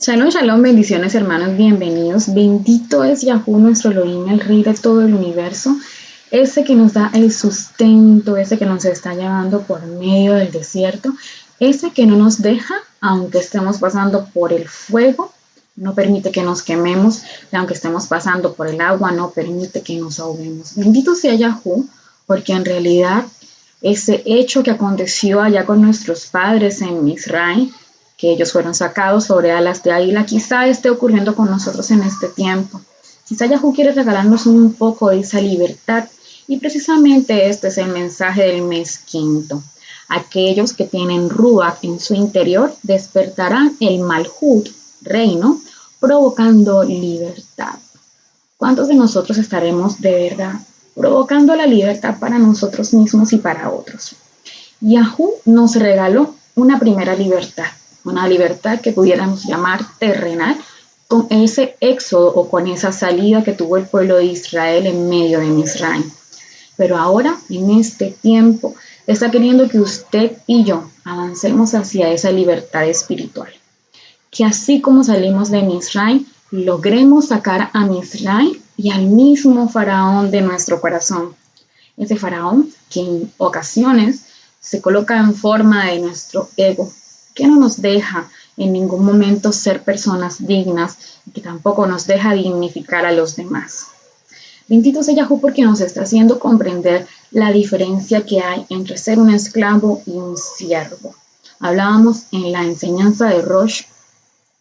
Shalom, shalom, bendiciones hermanos, bienvenidos. Bendito es Yahweh nuestro Elohim, el Rey de todo el universo, ese que nos da el sustento, ese que nos está llevando por medio del desierto, ese que no nos deja, aunque estemos pasando por el fuego, no permite que nos quememos, y aunque estemos pasando por el agua, no permite que nos ahoguemos. Bendito sea Yahweh, porque en realidad ese hecho que aconteció allá con nuestros padres en Israel, que ellos fueron sacados sobre alas de águila, quizá esté ocurriendo con nosotros en este tiempo. Quizá Yahweh quiere regalarnos un poco de esa libertad, y precisamente este es el mensaje del mes quinto. Aquellos que tienen Ruach en su interior despertarán el Malhut, reino, provocando libertad. ¿Cuántos de nosotros estaremos de verdad provocando la libertad para nosotros mismos y para otros? Yahweh nos regaló una primera libertad, una libertad que pudiéramos llamar terrenal, con ese éxodo o con esa salida que tuvo el pueblo de Israel en medio de Misraim. Pero ahora, en este tiempo, está queriendo que usted y yo avancemos hacia esa libertad espiritual. Que así como salimos de Misraim, logremos sacar a Misraim y al mismo faraón de nuestro corazón. Ese faraón que en ocasiones se coloca en forma de nuestro ego, que no nos deja en ningún momento ser personas dignas y que tampoco nos deja dignificar a los demás. Bendito sea Yahweh porque nos está haciendo comprender la diferencia que hay entre ser un esclavo y un siervo. Hablábamos en la enseñanza de Rosh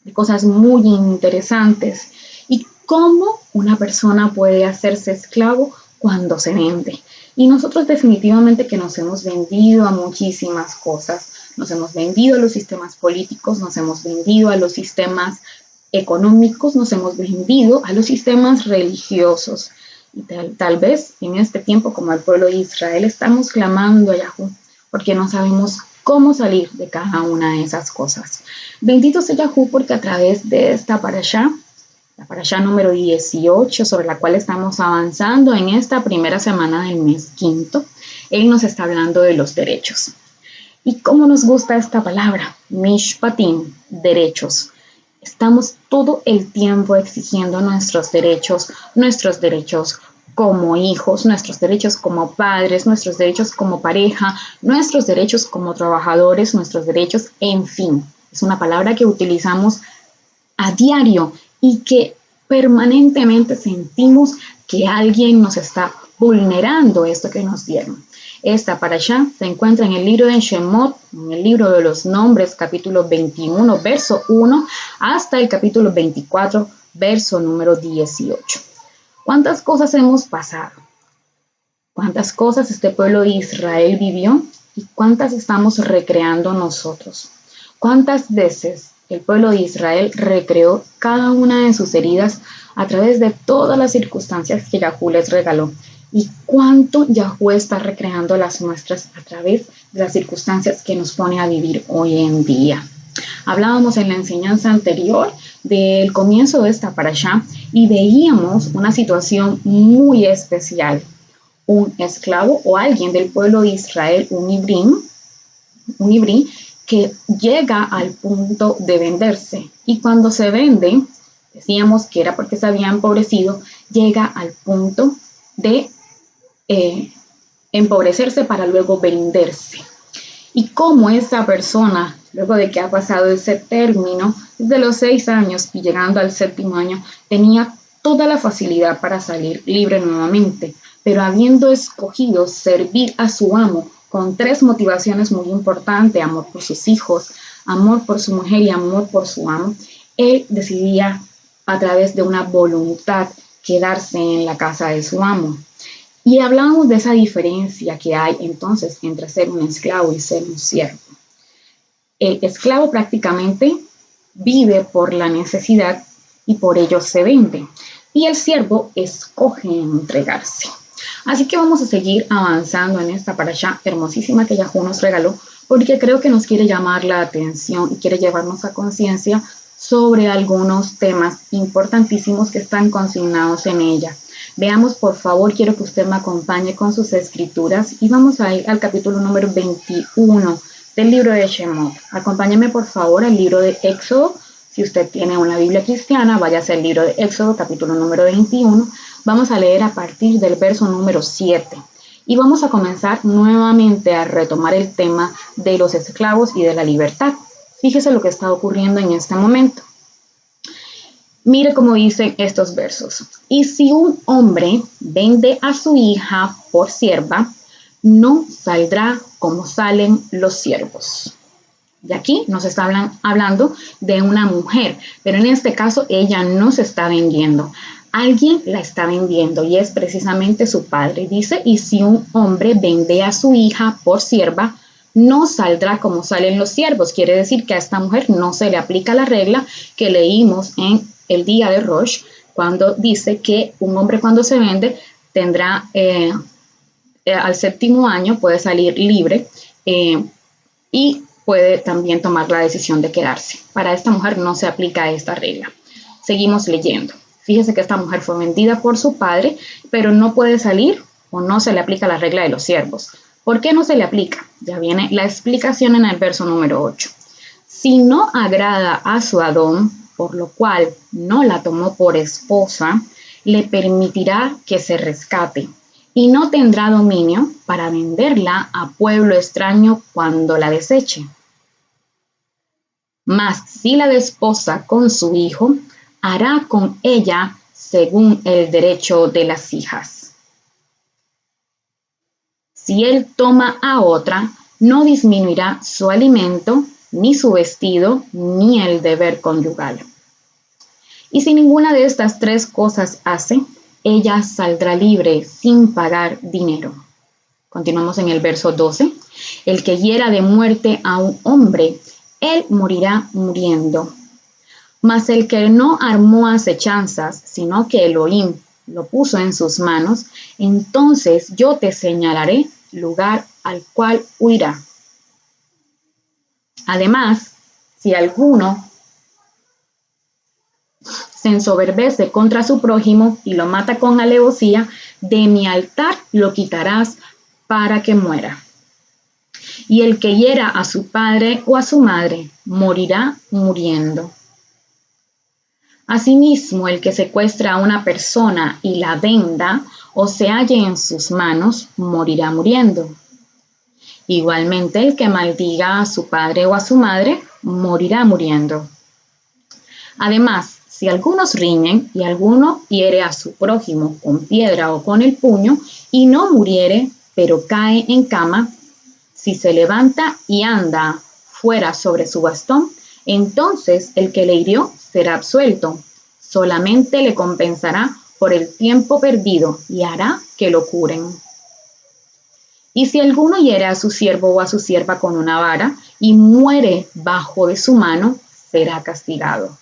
de cosas muy interesantes y cómo una persona puede hacerse esclavo cuando se vende. Y nosotros definitivamente que nos hemos vendido a muchísimas cosas. Nos hemos vendido a los sistemas políticos, nos hemos vendido a los sistemas económicos, nos hemos vendido a los sistemas religiosos. Y tal vez en este tiempo, como el pueblo de Israel, estamos clamando a Yahweh porque no sabemos cómo salir de cada una de esas cosas. Bendito sea Yahweh porque a través de esta parashá, la parashá número 18, sobre la cual estamos avanzando en esta primera semana del mes quinto, Él nos está hablando de los derechos. Y cómo nos gusta esta palabra, mishpatim, derechos. Estamos todo el tiempo exigiendo nuestros derechos como hijos, nuestros derechos como padres, nuestros derechos como pareja, nuestros derechos como trabajadores, nuestros derechos, en fin. Es una palabra que utilizamos a diario y que permanentemente sentimos que alguien nos está vulnerando esto que nos dieron. Esta parashá se encuentra en el libro de Shemot, en el libro de los nombres, capítulo 21, verso 1, hasta el capítulo 24, verso número 18. ¿Cuántas cosas hemos pasado? ¿Cuántas cosas este pueblo de Israel vivió? ¿Y cuántas estamos recreando nosotros? ¿Cuántas veces el pueblo de Israel recreó cada una de sus heridas a través de todas las circunstancias que Yahweh les regaló? ¿Y cuánto Yahweh está recreando las nuestras a través de las circunstancias que nos pone a vivir hoy en día? Hablábamos en la enseñanza anterior del comienzo de esta parashá y veíamos una situación muy especial. Un esclavo o alguien del pueblo de Israel, un ibrí, que llega al punto de venderse. Y cuando se vende, decíamos que era porque se había empobrecido, llega al punto de empobrecerse para luego venderse. Y cómo esa persona, luego de que ha pasado ese término, desde los 6 años y llegando al 7º año, tenía toda la facilidad para salir libre nuevamente, pero habiendo escogido servir a su amo con 3 motivaciones muy importantes: amor por sus hijos, amor por su mujer y amor por su amo, él decidía a través de una voluntad quedarse en la casa de su amo. Y hablamos de esa diferencia que hay entonces entre ser un esclavo y ser un siervo. El esclavo prácticamente vive por la necesidad y por ello se vende. Y el siervo escoge entregarse. Así que vamos a seguir avanzando en esta parashá hermosísima que Yahweh nos regaló, porque creo que nos quiere llamar la atención y quiere llevarnos a conciencia sobre algunos temas importantísimos que están consignados en ella. Veamos, por favor, quiero que usted me acompañe con sus escrituras y vamos a ir al capítulo número 21 del libro de Shemot. Acompáñeme, por favor, al libro de Éxodo, Si usted tiene una Biblia cristiana, váyase al libro de Éxodo, capítulo número 21. Vamos a leer a partir del verso número 7. Y vamos a comenzar nuevamente a retomar el tema de los esclavos y de la libertad. Fíjese lo que está ocurriendo en este momento. Mire cómo dicen estos versos. Y si un hombre vende a su hija por sierva, no saldrá como salen los siervos. Y aquí nos está hablando de una mujer, pero en este caso ella no se está vendiendo. Alguien la está vendiendo y es precisamente su padre. Dice, y si un hombre vende a su hija por sierva, no saldrá como salen los siervos. Quiere decir que a esta mujer no se le aplica la regla que leímos en el día de Rosh, cuando dice que un hombre cuando se vende tendrá al séptimo año puede salir libre y puede también tomar la decisión de quedarse. Para esta mujer no se aplica esta regla. Seguimos leyendo. Fíjese que esta mujer fue vendida por su padre, pero no puede salir o no se le aplica la regla de los siervos. ¿Por qué no se le aplica? Ya viene la explicación en el verso número 8. Si no agrada a su Adón, por lo cual no la tomó por esposa, le permitirá que se rescate y no tendrá dominio para venderla a pueblo extraño cuando la deseche. Mas si la desposa con su hijo, hará con ella según el derecho de las hijas. Si él toma a otra, no disminuirá su alimento, ni su vestido, ni el deber conyugal. Y si ninguna de estas tres cosas hace, ella saldrá libre sin pagar dinero. Continuamos en el verso 12. El que hiera de muerte a un hombre, él morirá muriendo. Mas el que no armó acechanzas, sino que Elohim lo puso en sus manos, entonces yo te señalaré lugar al cual huirá. Además, si alguno se ensoberbece contra su prójimo y lo mata con alevosía, de mi altar lo quitarás para que muera. Y el que hiera a su padre o a su madre, morirá muriendo. Asimismo, el que secuestra a una persona y la venda o se halle en sus manos, morirá muriendo. Igualmente, el que maldiga a su padre o a su madre, morirá muriendo. Además, si algunos riñen y alguno hiere a su prójimo con piedra o con el puño y no muriere, pero cae en cama, si se levanta y anda fuera sobre su bastón, entonces el que le hirió será absuelto. Solamente le compensará por el tiempo perdido y hará que lo curen. Y si alguno hiere a su siervo o a su sierva con una vara y muere bajo de su mano, será castigado.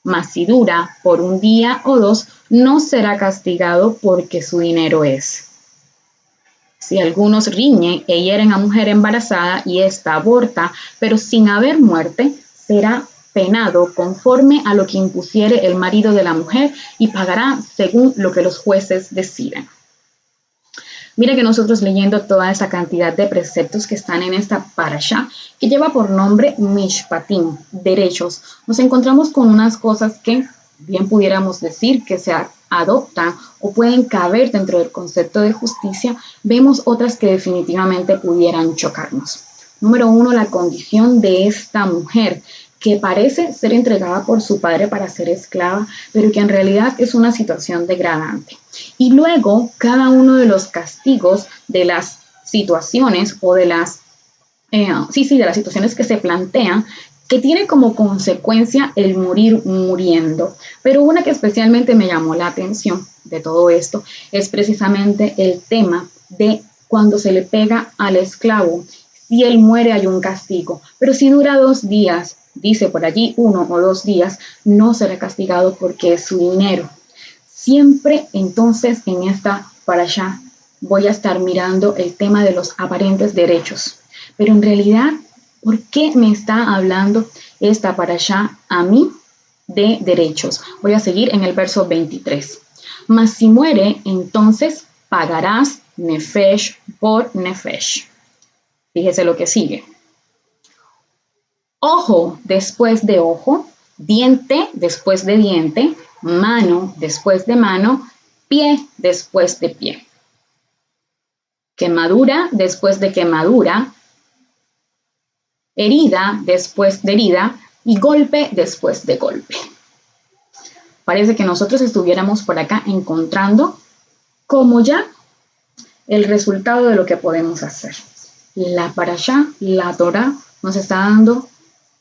Mas si dura por un día o dos, no será castigado porque su dinero es. Si algunos riñen e hieren a mujer embarazada y ésta aborta, pero sin haber muerte, será penado conforme a lo que impusiere el marido de la mujer y pagará según lo que los jueces decidan. Mira que nosotros leyendo toda esa cantidad de preceptos que están en esta parashá, que lleva por nombre Mishpatim, derechos, nos encontramos con unas cosas que bien pudiéramos decir que se adoptan o pueden caber dentro del concepto de justicia, vemos otras que definitivamente pudieran chocarnos. Número 1, la condición de esta mujer, que parece ser entregada por su padre para ser esclava, pero que en realidad es una situación degradante. Y luego, cada uno de los castigos de las situaciones o de las situaciones que se plantean, que tiene como consecuencia el morir muriendo. Pero una que especialmente me llamó la atención de todo esto es precisamente el tema de cuando se le pega al esclavo. Si él muere hay un castigo, pero si dura 2 días, dice por allí 1 o 2 días, no será castigado porque es su dinero. Siempre entonces en esta parashá voy a estar mirando el tema de los aparentes derechos. Pero en realidad, ¿por qué me está hablando esta parashá a mí de derechos? Voy a seguir en el verso 23. Mas si muere, entonces pagarás nefesh por nefesh. Fíjese lo que sigue. Ojo después de ojo diente después de diente, mano después de mano, pie después de pie. Quemadura después de quemadura, herida después de herida y golpe después de golpe. Parece que nosotros estuviéramos por acá encontrando como ya el resultado de lo que podemos hacer. La Parashá, la Torá, nos está dando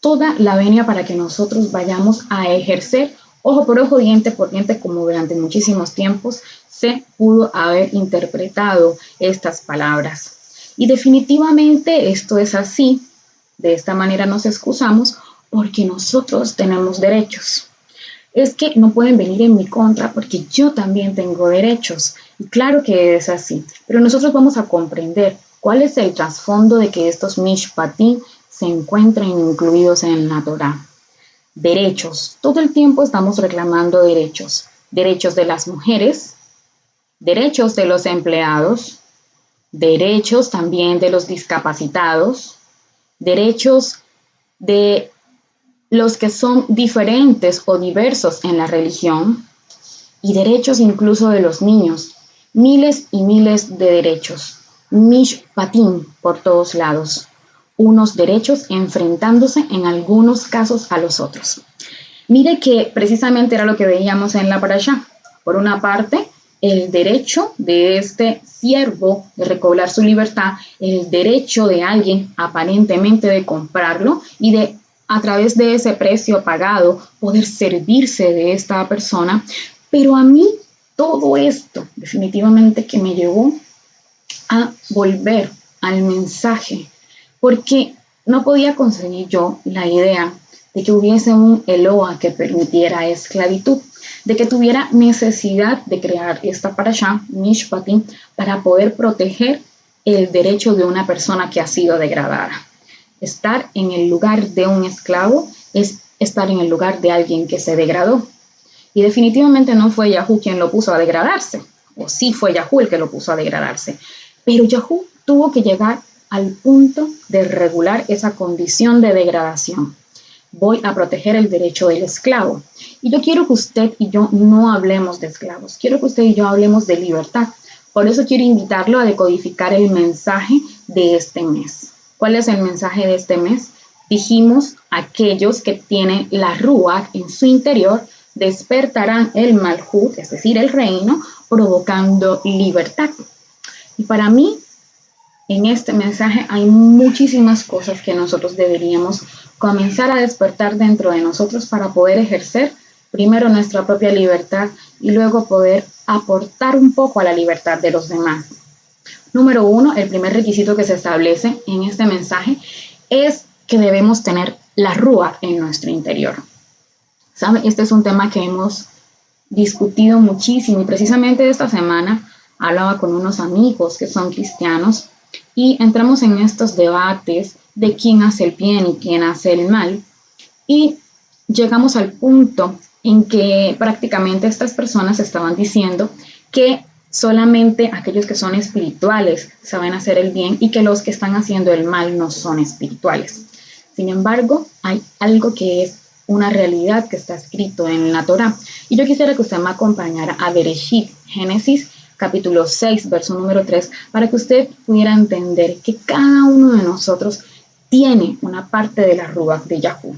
toda la venia para que nosotros vayamos a ejercer ojo por ojo, diente por diente, como durante muchísimos tiempos se pudo haber interpretado estas palabras. Y definitivamente esto es así. De esta manera nos excusamos porque nosotros tenemos derechos. Es que no pueden venir en mi contra porque yo también tengo derechos. Y claro que es así. Pero nosotros vamos a comprender cuál es el trasfondo de que estos mishpatim se encuentren incluidos en la Torá. Derechos. Todo el tiempo estamos reclamando derechos. Derechos de las mujeres, derechos de los empleados, derechos también de los discapacitados, derechos de los que son diferentes o diversos en la religión y derechos incluso de los niños. Miles y miles de derechos. Mishpatim por todos lados. Unos derechos enfrentándose en algunos casos a los otros. Mire que precisamente era lo que veíamos en la Parashá. Por una parte, el derecho de este siervo de recobrar su libertad, el derecho de alguien aparentemente de comprarlo y de a través de ese precio pagado poder servirse de esta persona. Pero a mí todo esto definitivamente que me llevó a volver al mensaje, porque no podía conseguir yo la idea de que hubiese un Eloa que permitiera esclavitud, de que tuviera necesidad de crear esta parashá, Mishpatim, para poder proteger el derecho de una persona que ha sido degradada. Estar en el lugar de un esclavo es estar en el lugar de alguien que se degradó. Y definitivamente no fue Yahú quien lo puso a degradarse, o sí fue Yahú el que lo puso a degradarse, pero Yahú tuvo que llegar al punto de regular esa condición de degradación. Voy a proteger el derecho del esclavo. Y yo quiero que usted y yo no hablemos de esclavos, quiero que usted y yo hablemos de libertad. Por eso quiero invitarlo a decodificar el mensaje de este mes. ¿Cuál es el mensaje de este mes? Dijimos, aquellos que tienen la Ruach en su interior despertarán el Malhut, es decir, el reino, provocando libertad. Y para mí, en este mensaje hay muchísimas cosas que nosotros deberíamos comenzar a despertar dentro de nosotros para poder ejercer primero nuestra propia libertad y luego poder aportar un poco a la libertad de los demás. Número 1, el primer requisito que se establece en este mensaje es que debemos tener la Ruach en nuestro interior. ¿Sabe? Este es un tema que hemos discutido muchísimo y precisamente esta semana hablaba con unos amigos que son cristianos y entramos en estos debates de quién hace el bien y quién hace el mal y llegamos al punto en que prácticamente estas personas estaban diciendo que solamente aquellos que son espirituales saben hacer el bien y que los que están haciendo el mal no son espirituales. Sin embargo, hay algo que es una realidad que está escrito en la Torá. Y yo quisiera que usted me acompañara a Bereshit, Génesis, capítulo 6, verso número 3, para que usted pudiera entender que cada uno de nosotros tiene una parte de la Ruach de Yahú.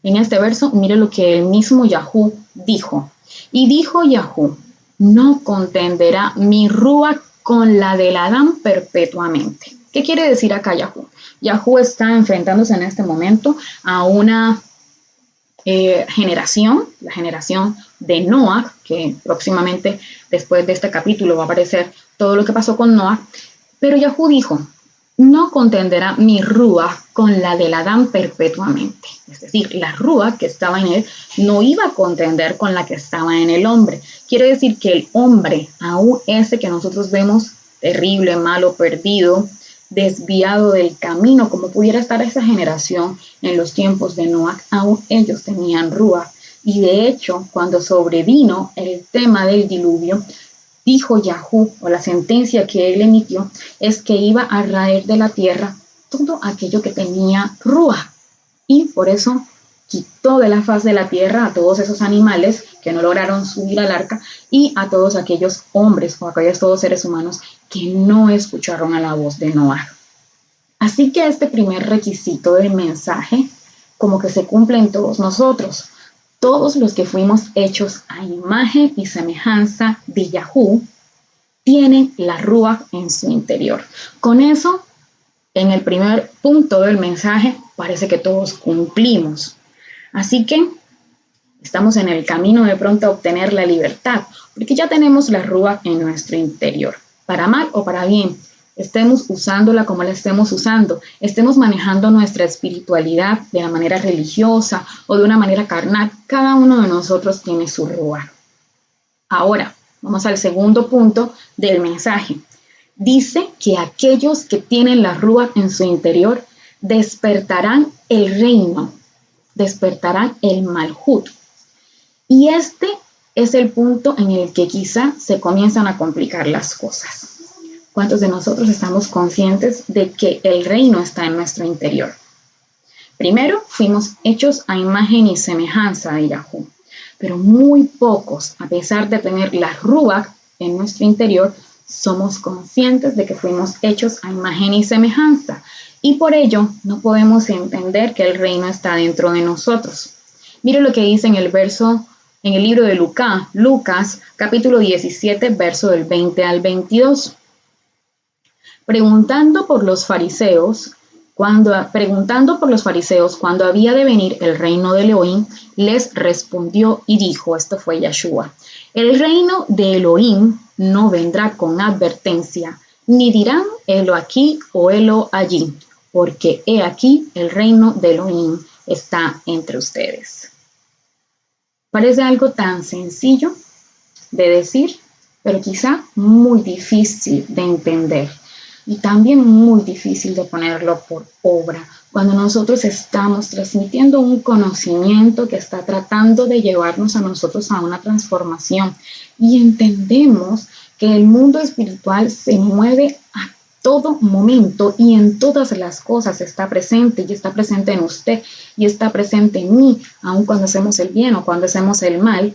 En este verso, mire lo que el mismo Yahú dijo. Y dijo Yahú, no contenderá mi Ruach con la del Adán perpetuamente. ¿Qué quiere decir acá Yahú? Yahú está enfrentándose en este momento a una generación, la generación de Noah, que próximamente después de este capítulo va a aparecer todo lo que pasó con Noah, pero Yahú dijo, no contenderá mi Ruach con la del Adán perpetuamente. Es decir, la Ruach que estaba en él no iba a contender con la que estaba en el hombre. Quiere decir que el hombre, aún ese que nosotros vemos terrible, malo, perdido, desviado del camino, como pudiera estar esa generación en los tiempos de Noah, aún ellos tenían Ruach. Y de hecho, cuando sobrevino el tema del diluvio, dijo Yahú, o la sentencia que él emitió, es que iba a raer de la tierra todo aquello que tenía Ruach. Y por eso quitó de la faz de la tierra a todos esos animales que no lograron subir al arca y a todos aquellos hombres o aquellos todos seres humanos que no escucharon a la voz de Noah. Así que este primer requisito del mensaje como que se cumple en todos nosotros. Todos los que fuimos hechos a imagen y semejanza de Yahú tienen la Ruach en su interior. Con eso, en el primer punto del mensaje, parece que todos cumplimos. Así que estamos en el camino de pronto a obtener la libertad, porque ya tenemos la Ruach en nuestro interior, para mal o para bien. Estemos usándola como la estemos usando, estemos manejando nuestra espiritualidad de la manera religiosa o de una manera carnal, cada uno de nosotros tiene su Ruach. Ahora, vamos al segundo punto del mensaje. Dice que aquellos que tienen la Ruach en su interior despertarán el reino, despertarán el Malhut. Y este es el punto en el que quizá se comienzan a complicar las cosas. ¿Cuántos de nosotros estamos conscientes de que el reino está en nuestro interior? Primero, fuimos hechos a imagen y semejanza de Yahú, pero muy pocos, a pesar de tener la Ruach en nuestro interior, somos conscientes de que fuimos hechos a imagen y semejanza, y por ello no podemos entender que el reino está dentro de nosotros. Mire lo que dice en el libro de Lucas, capítulo 17, verso del 20 al 22. Preguntando por los fariseos cuando había de venir el reino de Elohim, les respondió y dijo, esto fue Yeshua, el reino de Elohim no vendrá con advertencia, ni dirán helo aquí o helo allí, porque he aquí el reino de Elohim está entre ustedes. Parece algo tan sencillo de decir, pero quizá muy difícil de entender. Y también muy difícil de ponerlo por obra, cuando nosotros estamos transmitiendo un conocimiento que está tratando de llevarnos a nosotros a una transformación y entendemos que el mundo espiritual se mueve a todo momento y en todas las cosas está presente y está presente en usted y está presente en mí, aun cuando hacemos el bien o cuando hacemos el mal,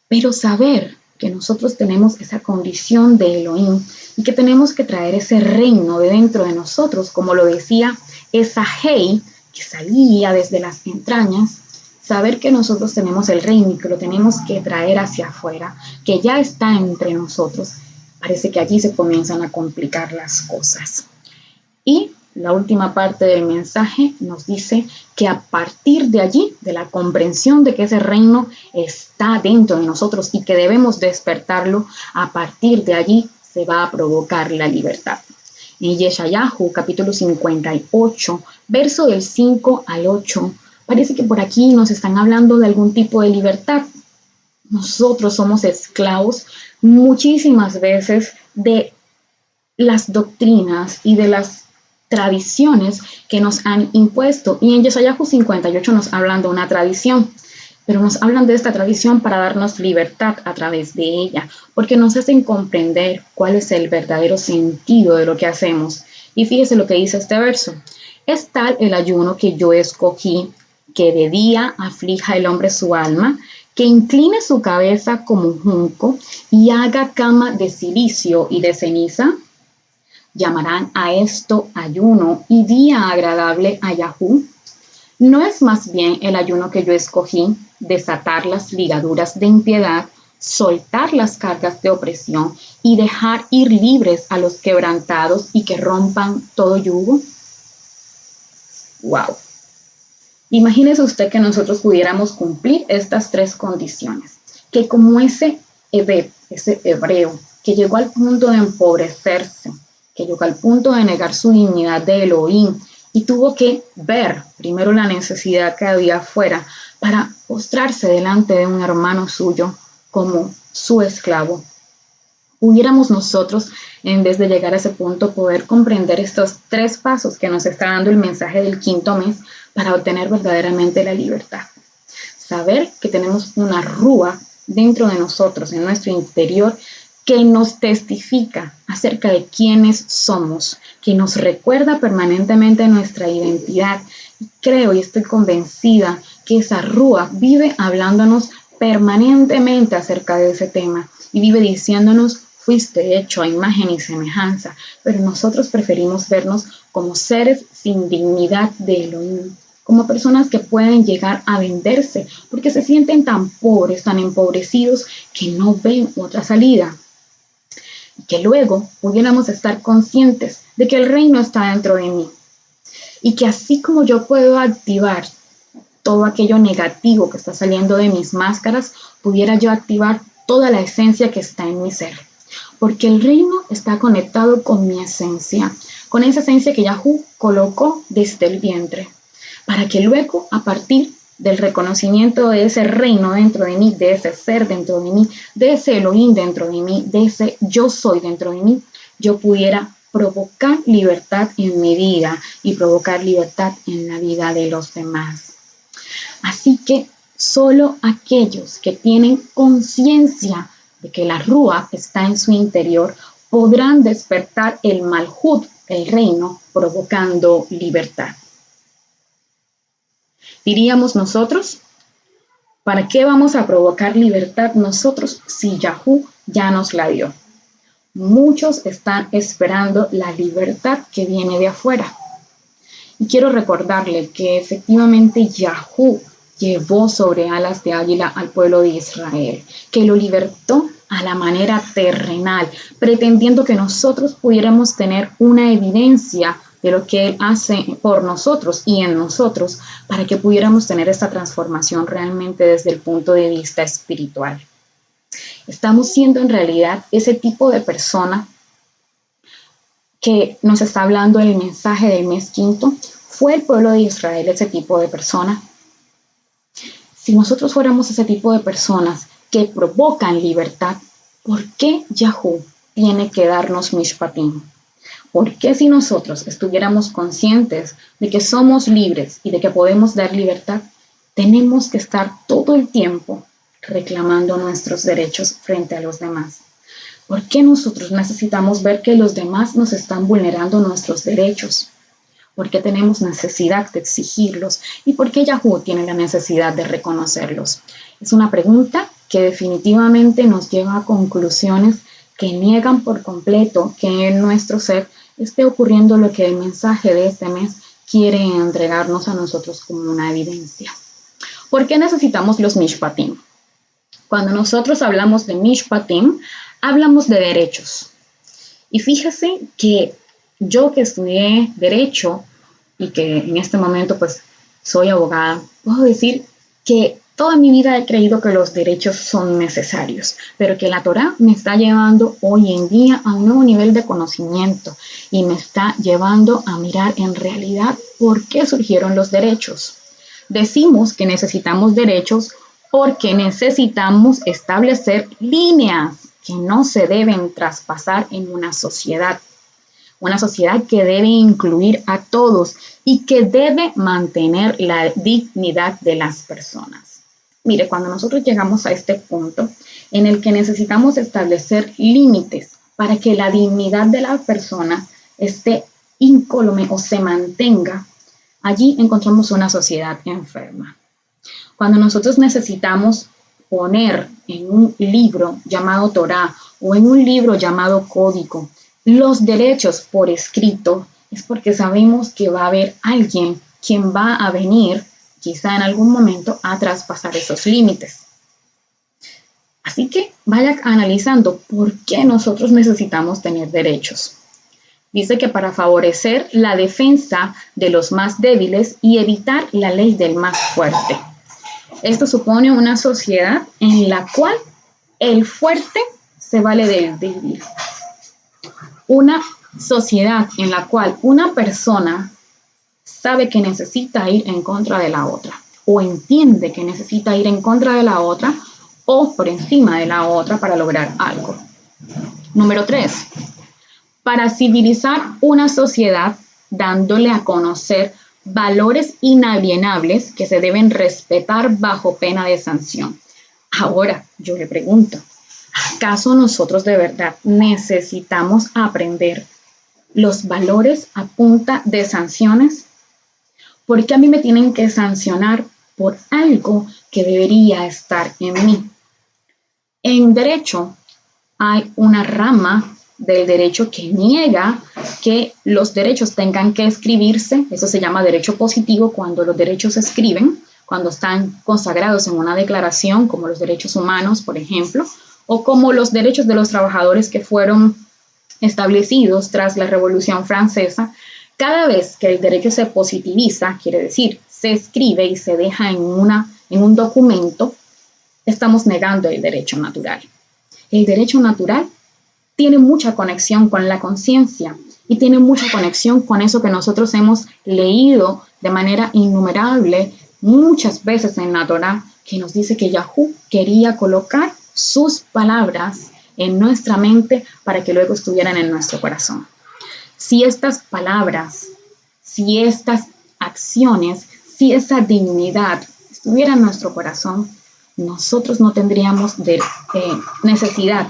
pero saber que nosotros tenemos esa condición de Elohim y que tenemos que traer ese reino de dentro de nosotros, como lo decía esa Hei que salía desde las entrañas, saber que nosotros tenemos el reino y que lo tenemos que traer hacia afuera, que ya está entre nosotros, parece que allí se comienzan a complicar las cosas. Y la última parte del mensaje nos dice que a partir de allí, de la comprensión de que ese reino está dentro de nosotros y que debemos despertarlo, a partir de allí se va a provocar la libertad. En Yeshayahu, capítulo 58, verso del 5 al 8, parece que por aquí nos están hablando de algún tipo de libertad. Nosotros somos esclavos muchísimas veces de las doctrinas y de las tradiciones que nos han impuesto. Y en Yeshayahu 58 nos hablan de una tradición, pero nos hablan de esta tradición para darnos libertad a través de ella, porque nos hacen comprender cuál es el verdadero sentido de lo que hacemos. Y fíjese lo que dice este verso. Es tal el ayuno que yo escogí, que de día aflija el hombre su alma, que incline su cabeza como un junco y haga cama de cilicio y de ceniza. ¿Llamarán a esto ayuno y día agradable a Yahú? ¿No es más bien el ayuno que yo escogí, desatar las ligaduras de impiedad, soltar las cargas de opresión y dejar ir libres a los quebrantados y que rompan todo yugo? ¡Wow! Imagínese usted que nosotros pudiéramos cumplir estas tres condiciones, que como ese hebreo que llegó al punto de empobrecerse, que llegó al punto de negar su dignidad de Elohim y tuvo que ver primero la necesidad que había afuera para postrarse delante de un hermano suyo como su esclavo. Pudiéramos nosotros, en vez de llegar a ese punto, poder comprender estos tres pasos que nos está dando el mensaje del quinto mes para obtener verdaderamente la libertad. Saber que tenemos una rúa dentro de nosotros, en nuestro interior, que nos testifica acerca de quiénes somos, que nos recuerda permanentemente nuestra identidad. Y creo y estoy convencida que esa Rúa vive hablándonos permanentemente acerca de ese tema y vive diciéndonos: fuiste hecho a imagen y semejanza, pero nosotros preferimos vernos como seres sin dignidad de Elohim, como personas que pueden llegar a venderse porque se sienten tan pobres, tan empobrecidos, que no ven otra salida. Y que luego pudiéramos estar conscientes de que el reino está dentro de mí y que así como yo puedo activar todo aquello negativo que está saliendo de mis máscaras, pudiera yo activar toda la esencia que está en mi ser. Porque el reino está conectado con mi esencia, con esa esencia que Yahú colocó desde el vientre, para que luego, a partir del reconocimiento de ese reino dentro de mí, de ese ser dentro de mí, de ese Elohim dentro de mí, de ese yo soy dentro de mí, yo pudiera provocar libertad en mi vida y provocar libertad en la vida de los demás. Así que solo aquellos que tienen conciencia de que la Rúa está en su interior podrán despertar el Malhut, el reino, provocando libertad. Diríamos nosotros, ¿para qué vamos a provocar libertad nosotros si Yahú ya nos la dio? Muchos están esperando la libertad que viene de afuera. Y quiero recordarle que efectivamente Yahú llevó sobre alas de águila al pueblo de Israel, que lo libertó a la manera terrenal, pretendiendo que nosotros pudiéramos tener una evidencia de lo que Él hace por nosotros y en nosotros, para que pudiéramos tener esta transformación realmente desde el punto de vista espiritual. Estamos siendo en realidad ese tipo de persona que nos está hablando el mensaje del mes quinto. ¿Fue el pueblo de Israel ese tipo de persona? Si nosotros fuéramos ese tipo de personas que provocan libertad, ¿por qué Yahú tiene que darnos Mishpatim? ¿Por qué si nosotros estuviéramos conscientes de que somos libres y de que podemos dar libertad, tenemos que estar todo el tiempo reclamando nuestros derechos frente a los demás? ¿Por qué nosotros necesitamos ver que los demás nos están vulnerando nuestros derechos? ¿Por qué tenemos necesidad de exigirlos? ¿Y por qué Yahú tiene la necesidad de reconocerlos? Es una pregunta que definitivamente nos lleva a conclusiones que niegan por completo que en nuestro ser esté ocurriendo lo que el mensaje de este mes quiere entregarnos a nosotros como una evidencia. ¿Por qué necesitamos los Mishpatim? Cuando nosotros hablamos de Mishpatim, hablamos de derechos. Y fíjese que yo que estudié Derecho y que en este momento pues soy abogada, puedo decir que toda mi vida he creído que los derechos son necesarios, pero que la Torá me está llevando hoy en día a un nuevo nivel de conocimiento y me está llevando a mirar en realidad por qué surgieron los derechos. Decimos que necesitamos derechos porque necesitamos establecer líneas que no se deben traspasar en una sociedad que debe incluir a todos y que debe mantener la dignidad de las personas. Mire, cuando nosotros llegamos a este punto en el que necesitamos establecer límites para que la dignidad de la persona esté incólume o se mantenga, allí encontramos una sociedad enferma. Cuando nosotros necesitamos poner en un libro llamado Torá o en un libro llamado Código los derechos por escrito, es porque sabemos que va a haber alguien quien va a venir, quizá en algún momento, a traspasar esos límites. Así que vaya analizando por qué nosotros necesitamos tener derechos. Dice que para favorecer la defensa de los más débiles y evitar la ley del más fuerte. Esto supone una sociedad en la cual el fuerte se vale del débil. Una sociedad en la cual una persona sabe que necesita ir en contra de la otra, o entiende que necesita ir en contra de la otra, o por encima de la otra para lograr algo. Número 3. Para civilizar una sociedad, dándole a conocer valores inalienables que se deben respetar bajo pena de sanción. Ahora, yo le pregunto, ¿acaso nosotros de verdad necesitamos aprender los valores a punta de sanciones? ¿Por qué a mí me tienen que sancionar por algo que debería estar en mí. En derecho hay una rama del derecho que niega que los derechos tengan que escribirse. Eso se llama derecho positivo, cuando los derechos se escriben, cuando están consagrados en una declaración, como los derechos humanos, por ejemplo, o como los derechos de los trabajadores que fueron establecidos tras la Revolución Francesa. Cada vez que el derecho se positiviza, quiere decir, se escribe y se deja en un documento, estamos negando el derecho natural. El derecho natural tiene mucha conexión con la conciencia y tiene mucha conexión con eso que nosotros hemos leído de manera innumerable muchas veces en la Torá, que nos dice que Yahú quería colocar sus palabras en nuestra mente para que luego estuvieran en nuestro corazón. Si estas palabras, si estas acciones, si esa dignidad estuviera en nuestro corazón, nosotros no tendríamos necesidad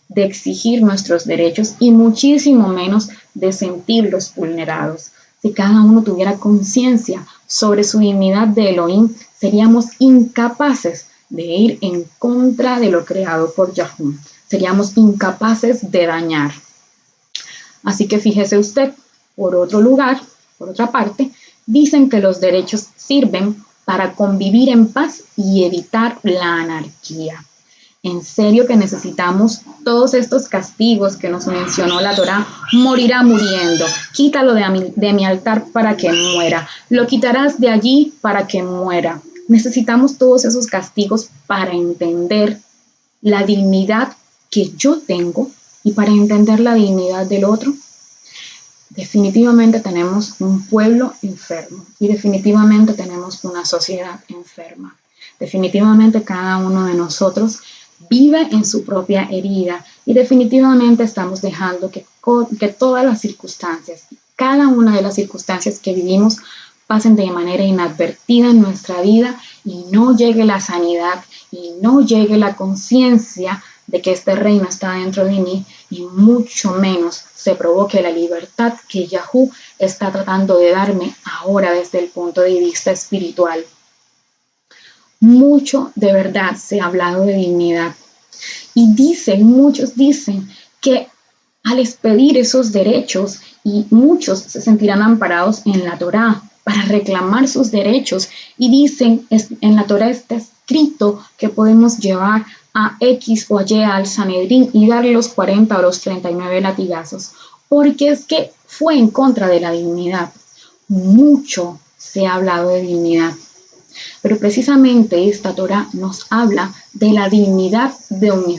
de exigir nuestros derechos y muchísimo menos de sentirlos vulnerados. Si cada uno tuviera conciencia sobre su dignidad de Elohim, seríamos incapaces de ir en contra de lo creado por Yahú. Seríamos incapaces de dañar. Así que fíjese usted, por otra parte, dicen que los derechos sirven para convivir en paz y evitar la anarquía. En serio que necesitamos todos estos castigos que nos mencionó la Torá. Morirá muriendo, quítalo de mi altar para que muera, lo quitarás de allí para que muera. Necesitamos todos esos castigos para entender la dignidad que yo tengo y para entender la dignidad del otro. Definitivamente tenemos un pueblo enfermo y definitivamente tenemos una sociedad enferma. Definitivamente cada uno de nosotros vive en su propia herida y definitivamente estamos dejando que todas las circunstancias, cada una de las circunstancias que vivimos pasen de manera inadvertida en nuestra vida y no llegue la sanidad y no llegue la conciencia de que este reino está dentro de mí y mucho menos se provoque la libertad que Yahú está tratando de darme ahora desde el punto de vista espiritual. Mucho de verdad se ha hablado de dignidad y muchos dicen que al expedir esos derechos y muchos se sentirán amparados en la Torá para reclamar sus derechos y dicen en la Torá está escrito que podemos llevar a X o a Y al Sanedrín y darle los 40 o los 39 latigazos, porque es que fue en contra de la dignidad. Mucho se ha hablado de dignidad, pero precisamente esta Torá nos habla de la dignidad de un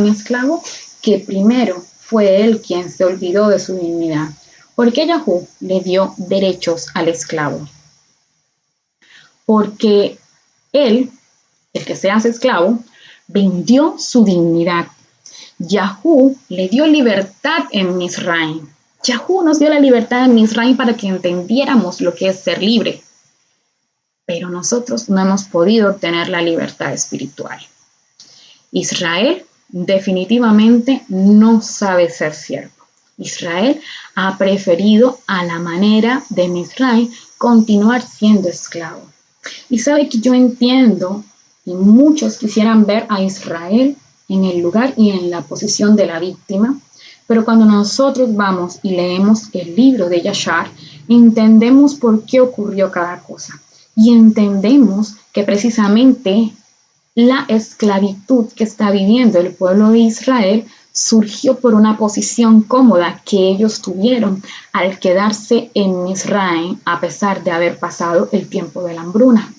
esclavo que primero fue él quien se olvidó de su dignidad. ¿Por qué Yahú le dio derechos al esclavo? Porque él, el que se hace esclavo, vendió su dignidad. Yahú le dio libertad en Misraim. Yahú nos dio la libertad en Misraim para que entendiéramos lo que es ser libre. Pero nosotros no hemos podido obtener la libertad espiritual. Israel definitivamente no sabe ser siervo. Israel ha preferido a la manera de Misraim continuar siendo esclavo. Y sabe que yo entiendo, y muchos quisieran ver a Israel en el lugar y en la posición de la víctima, pero cuando nosotros vamos y leemos el libro de Yashar, entendemos por qué ocurrió cada cosa. Y entendemos que precisamente la esclavitud que está viviendo el pueblo de Israel surgió por una posición cómoda que ellos tuvieron al quedarse en Misraim a pesar de haber pasado el tiempo de la hambruna.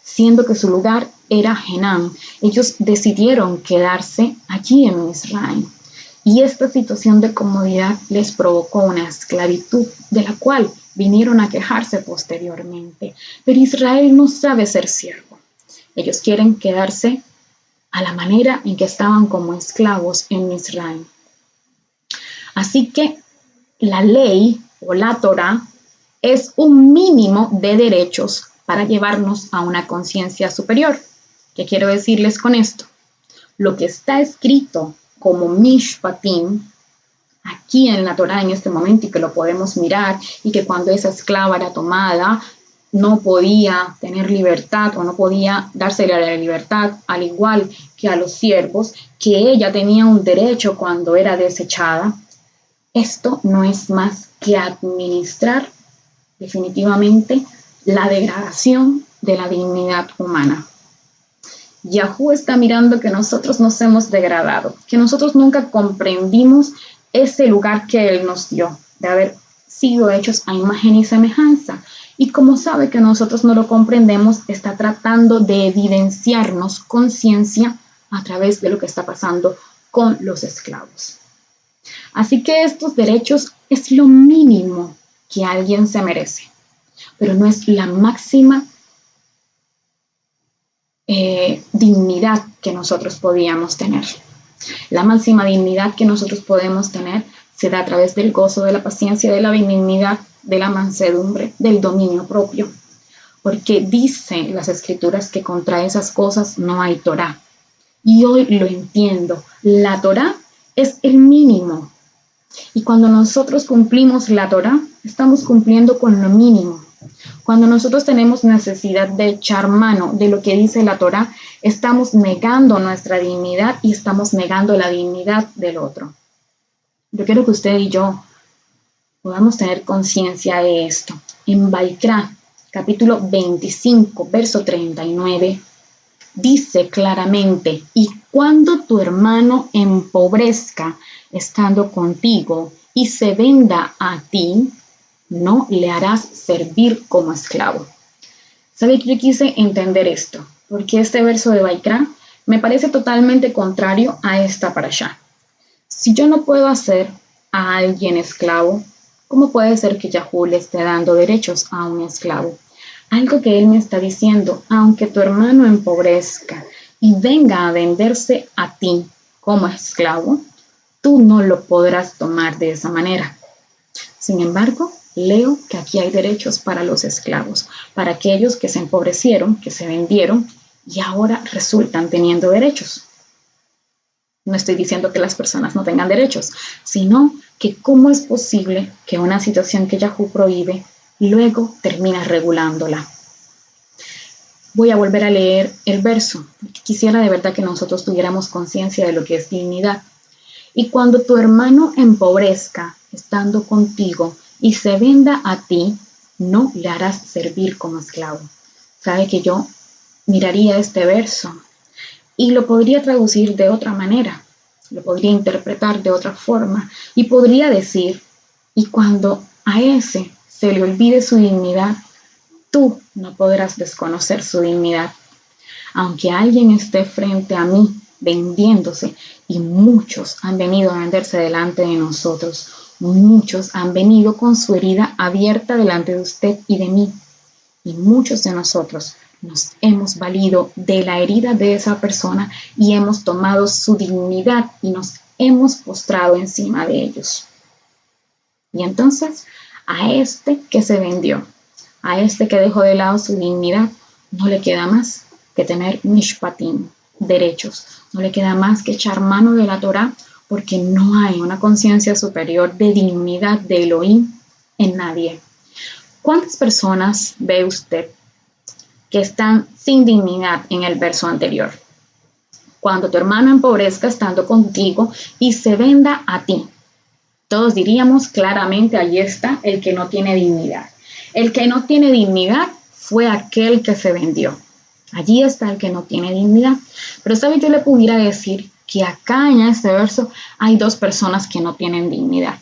Siendo que su lugar era Genán, ellos decidieron quedarse allí en Misraim. Y esta situación de comodidad les provocó una esclavitud de la cual vinieron a quejarse posteriormente. Pero Israel no sabe ser siervo. Ellos quieren quedarse a la manera en que estaban como esclavos en Misraim. Así que la ley o la Torá es un mínimo de derechos para llevarnos a una conciencia superior. ¿Qué quiero decirles con esto? Lo que está escrito como Mishpatim, aquí en la Torá en este momento, y que lo podemos mirar, y que cuando esa esclava era tomada, no podía tener libertad o no podía dársele la libertad, al igual que a los siervos, que ella tenía un derecho cuando era desechada. Esto no es más que administrar definitivamente la degradación de la dignidad humana. Yahú está mirando que nosotros nos hemos degradado, que nosotros nunca comprendimos ese lugar que Él nos dio, de haber sido hechos a imagen y semejanza. Y como sabe que nosotros no lo comprendemos, está tratando de evidenciarnos conciencia a través de lo que está pasando con los esclavos. Así que estos derechos es lo mínimo que alguien se merece, pero no es la máxima dignidad que nosotros podíamos tener. La máxima dignidad que nosotros podemos tener se da a través del gozo, de la paciencia, de la benignidad, de la mansedumbre, del dominio propio. Porque dice las escrituras que contra esas cosas no hay Torá. Y hoy lo entiendo. La Torá es el mínimo. Y cuando nosotros cumplimos la Torá, estamos cumpliendo con lo mínimo. Cuando nosotros tenemos necesidad de echar mano de lo que dice la Torá, estamos negando nuestra dignidad y estamos negando la dignidad del otro. Yo quiero que usted y yo podamos tener conciencia de esto. En Baikra, capítulo 25, verso 39, dice claramente: y cuando tu hermano empobrezca estando contigo y se venda a ti, no le harás servir como esclavo. ¿Sabe que yo quise entender esto? Porque este verso de Baikra me parece totalmente contrario a esta parashá. Si yo no puedo hacer a alguien esclavo, ¿cómo puede ser que Yahú le esté dando derechos a un esclavo? Algo que él me está diciendo: aunque tu hermano empobrezca y venga a venderse a ti como esclavo, tú no lo podrás tomar de esa manera. Sin embargo, leo que aquí hay derechos para los esclavos, para aquellos que se empobrecieron, que se vendieron y ahora resultan teniendo derechos. No estoy diciendo que las personas no tengan derechos, sino que cómo es posible que una situación que Yahú prohíbe luego termina regulándola. Voy a volver a leer el verso, porque quisiera de verdad que nosotros tuviéramos conciencia de lo que es dignidad. Y cuando tu hermano empobrezca estando contigo y se venda a ti, no le harás servir como esclavo. Sabe que yo miraría este verso y lo podría traducir de otra manera, lo podría interpretar de otra forma y podría decir: y cuando a ese se le olvide su dignidad, tú no podrás desconocer su dignidad. Aunque alguien esté frente a mí vendiéndose, y muchos han venido a venderse delante de nosotros, muchos han venido con su herida abierta delante de usted y de mí, y muchos de nosotros nos hemos valido de la herida de esa persona y hemos tomado su dignidad y nos hemos postrado encima de ellos. Y entonces, a este que se vendió, a este que dejó de lado su dignidad, no le queda más que tener mishpatim, derechos. No le queda más que echar mano de la Torá, porque no hay una conciencia superior de dignidad de Elohim en nadie. ¿Cuántas personas ve usted que están sin dignidad en el verso anterior? Cuando tu hermano empobrezca estando contigo y se venda a ti. Todos diríamos claramente: allí está el que no tiene dignidad. El que no tiene dignidad fue aquel que se vendió. Allí está el que no tiene dignidad. Pero ¿sabe? Yo le pudiera decir que acá en este verso hay dos personas que no tienen dignidad.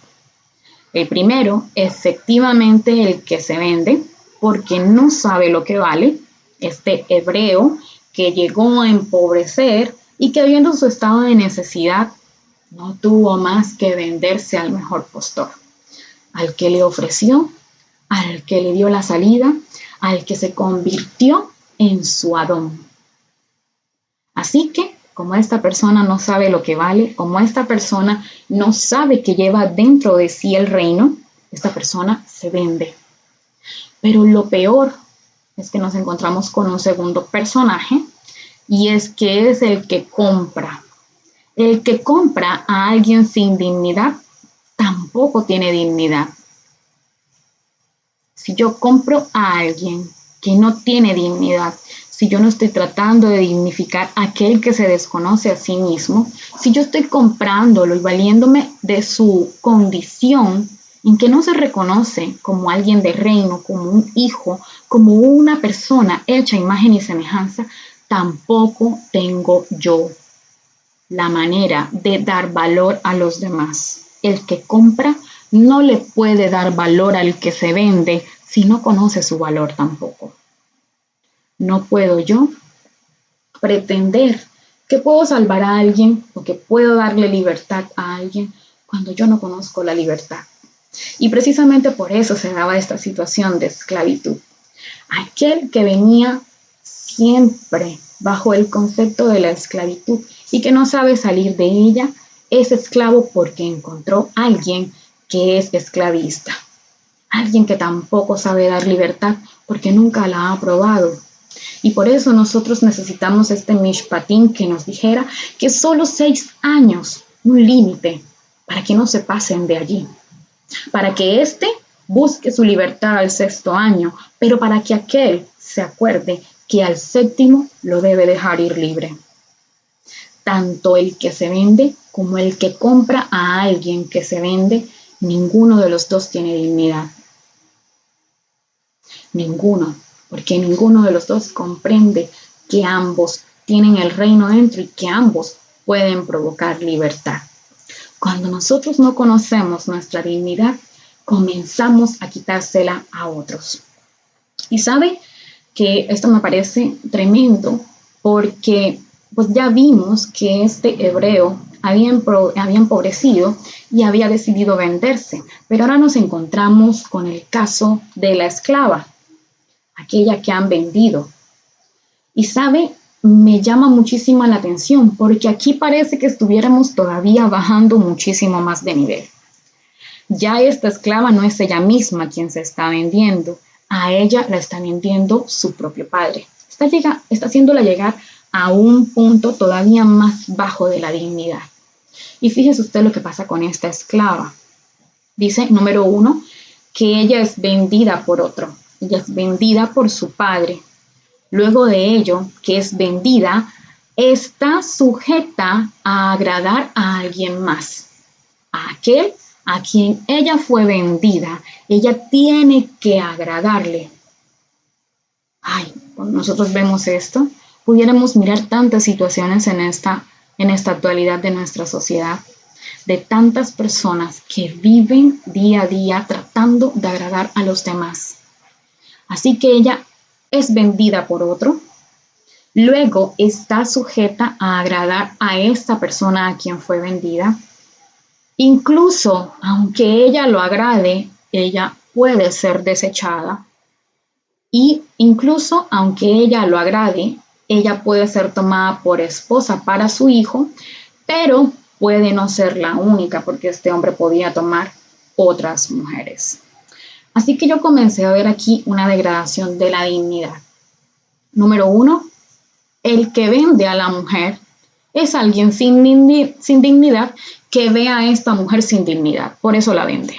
El primero, efectivamente, el que se vende porque no sabe lo que vale. Este hebreo que llegó a empobrecer y que, viendo su estado de necesidad, no tuvo más que venderse al mejor postor, al que le ofreció, al que le dio la salida, al que se convirtió en su Adón. Así que, como esta persona no sabe lo que vale, como esta persona no sabe que lleva dentro de sí el reino, esta persona se vende. Pero lo peor es que nos encontramos con un segundo personaje, y es que es el que compra. El que compra a alguien sin dignidad tampoco tiene dignidad. Si yo compro a alguien que no tiene dignidad, si yo no estoy tratando de dignificar a aquel que se desconoce a sí mismo, si yo estoy comprándolo y valiéndome de su condición en que no se reconoce como alguien de reino, como un hijo, como una persona hecha a imagen y semejanza, tampoco tengo yo la manera de dar valor a los demás. El que compra no le puede dar valor al que se vende si no conoce su valor tampoco. No puedo yo pretender que puedo salvar a alguien o que puedo darle libertad a alguien cuando yo no conozco la libertad. Y precisamente por eso se daba esta situación de esclavitud. Aquel que venía siempre bajo el concepto de la esclavitud y que no sabe salir de ella, es esclavo porque encontró a alguien que es esclavista. Alguien que tampoco sabe dar libertad porque nunca la ha probado. Y por eso nosotros necesitamos este mishpatim que nos dijera que solo 6 años, un límite, para que no se pasen de allí. Para que éste busque su libertad al 6º año, pero para que aquel se acuerde que al 7º lo debe dejar ir libre. Tanto el que se vende como el que compra a alguien que se vende, ninguno de los dos tiene dignidad. Ninguno, porque ninguno de los dos comprende que ambos tienen el reino dentro y que ambos pueden provocar libertad. Cuando nosotros no conocemos nuestra dignidad, comenzamos a quitársela a otros. Y sabe que esto me parece tremendo porque pues ya vimos que este hebreo había empobrecido y había decidido venderse, pero ahora nos encontramos con el caso de la esclava, aquella que han vendido. Y sabe, me llama muchísimo la atención porque aquí parece que estuviéramos todavía bajando muchísimo más de nivel. Ya esta esclava no es ella misma quien se está vendiendo, a ella la está vendiendo su propio padre. Está haciéndola llegar a un punto todavía más bajo de la dignidad. Y fíjese usted lo que pasa con esta esclava. Dice, número 1, que ella es vendida por otro. Ella es vendida por su padre. Luego de ello, que es vendida, está sujeta a agradar a alguien más. A aquel a quien ella fue vendida, ella tiene que agradarle. Ay, cuando nosotros vemos esto, pudiéramos mirar tantas situaciones en esta actualidad de nuestra sociedad, de tantas personas que viven día a día tratando de agradar a los demás. Así que ella es vendida por otro, luego está sujeta a agradar a esta persona a quien fue vendida. Incluso, aunque ella lo agrade, ella puede ser desechada. Y incluso, aunque ella lo agrade, ella puede ser tomada por esposa para su hijo, pero puede no ser la única, porque este hombre podía tomar otras mujeres. Así que yo comencé a ver aquí una degradación de la dignidad. Número 1, el que vende a la mujer es alguien sin dignidad que ve a esta mujer sin dignidad, por eso la vende.